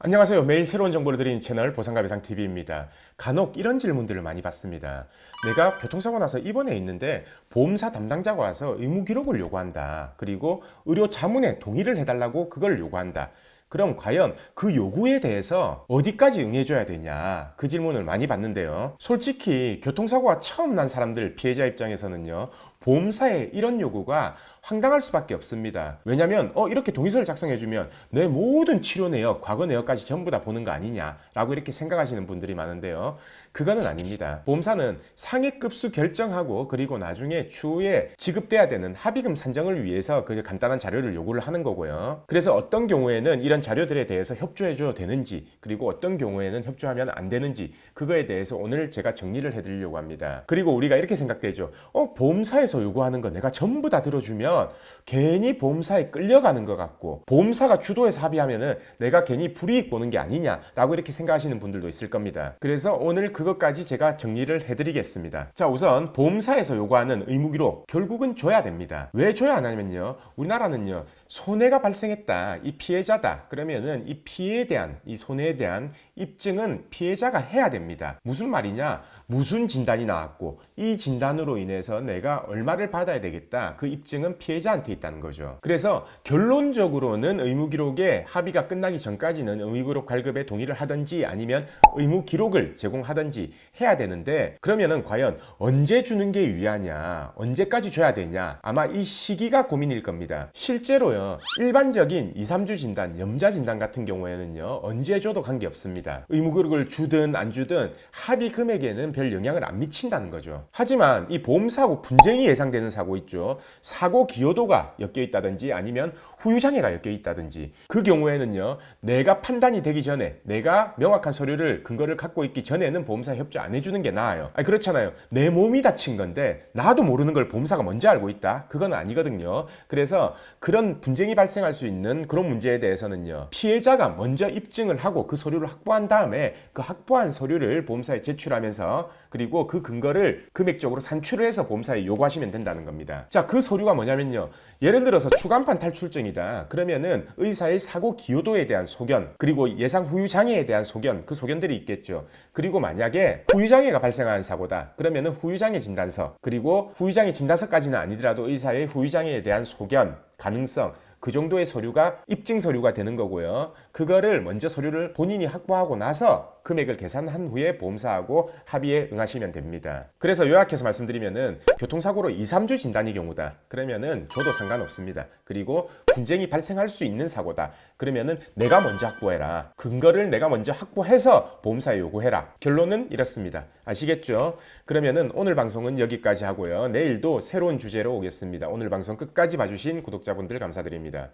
안녕하세요. 매일 새로운 정보를 드리는 채널 보상가배상TV입니다. 간혹 이런 질문들을 많이 받습니다. 내가 교통사고 나서 입원해 있는데 보험사 담당자가 와서 의무 기록을 요구한다. 그리고 의료 자문에 동의를 해달라고 그걸 요구한다. 그럼 과연 그 요구에 대해서 어디까지 응해줘야 되냐? 그 질문을 많이 받는데요. 솔직히 교통사고가 처음 난 사람들 피해자 입장에서는요. 보험사의 이런 요구가 황당할 수밖에 없습니다. 왜냐면 이렇게 동의서를 작성해주면 내 모든 치료 내역, 과거 내역까지 전부 다 보는 거 아니냐라고 이렇게 생각하시는 분들이 많은데요. 그거는 아닙니다. 보험사는 상해급수 결정하고 그리고 나중에 추후에 지급돼야 되는 합의금 산정을 위해서 그 간단한 자료를 요구를 하는 거고요. 그래서 어떤 경우에는 이런 자료들에 대해서 협조해줘도 되는지, 그리고 어떤 경우에는 협조하면 안 되는지, 그거에 대해서 오늘 제가 정리를 해드리려고 합니다. 그리고 우리가 이렇게 생각되죠. 보험사에서 요구하는 거 내가 전부 다 들어주면 괜히 보험사에 끌려가는 것 같고, 보험사가 주도해서 합의하면은 내가 괜히 불이익 보는 게 아니냐라고 이렇게 생각하시는 분들도 있을 겁니다. 그래서 오늘 그것까지 제가 정리를 해드리겠습니다. 자, 우선 보험사에서 요구하는 의무기록 결국은 줘야 됩니다. 왜 줘야 하냐면요, 우리나라는요, 손해가 발생했다, 이 피해자다, 그러면은 이 피해에 대한, 이 손해에 대한 입증은 피해자가 해야 됩니다. 무슨 말이냐, 무슨 진단이 나왔고 이 진단으로 인해서 내가 얼마를 받아야 되겠다, 그 입증은 피해자한테 있다는 거죠. 그래서 결론적으로는 의무기록에 합의가 끝나기 전까지는 의무기록 발급에 동의를 하든지 아니면 의무기록을 제공하든지 해야 되는데, 그러면은 과연 언제 주는 게 유리하냐, 언제까지 줘야 되냐, 아마 이 시기가 고민일 겁니다. 실제로요, 일반적인 2, 3주 진단, 염자 진단 같은 경우에는요, 언제 줘도 관계없습니다. 의무기록을 주든 안 주든 합의 금액에는 별 영향을 안 미친다는 거죠. 하지만 이 보험사고 분쟁이 예상되는 사고 있죠. 사고 기여도가 엮여 있다든지 아니면 후유장애가 엮여 있다든지, 그 경우에는요, 내가 판단이 되기 전에, 내가 명확한 서류를 근거를 갖고 있기 전에는 보험사 협조 안 해주는 게 나아요. 아니, 그렇잖아요. 내 몸이 다친 건데 나도 모르는 걸 보험사가 먼저 알고 있다? 그건 아니거든요. 그래서 그런 분쟁이 발생할 수 있는 그런 문제에 대해서는요, 피해자가 먼저 입증을 하고 그 서류를 확보한 다음에 그 확보한 서류를 보험사에 제출하면서, 그리고 그 근거를 금액적으로 산출을 해서 보험사에 요구하시면 된다는 겁니다. 자, 그 서류가 뭐냐면요, 예를 들어서 추간판 탈출증이다. 그러면은 의사의 사고 기여도에 대한 소견, 그리고 예상 후유 장애에 대한 소견, 그 소견들이 있겠죠. 그리고 만약에 후유 장애가 발생한 사고다. 그러면은 후유 장애 진단서, 그리고 후유 장애 진단서까지는 아니더라도 의사의 후유 장애에 대한 소견, 가능성, 그 정도의 서류가 입증 서류가 되는 거고요. 그거를 먼저 서류를 본인이 확보하고 나서 금액을 계산한 후에 보험사하고 합의에 응하시면 됩니다. 그래서 요약해서 말씀드리면은 교통사고로 2, 3주 진단의 경우다. 그러면은 줘도 상관없습니다. 그리고 분쟁이 발생할 수 있는 사고다. 그러면은 내가 먼저 확보해라. 근거를 내가 먼저 확보해서 보험사에 요구해라. 결론은 이렇습니다. 아시겠죠? 그러면은 오늘 방송은 여기까지 하고요. 내일도 새로운 주제로 오겠습니다. 오늘 방송 끝까지 봐주신 구독자분들 감사드립니다.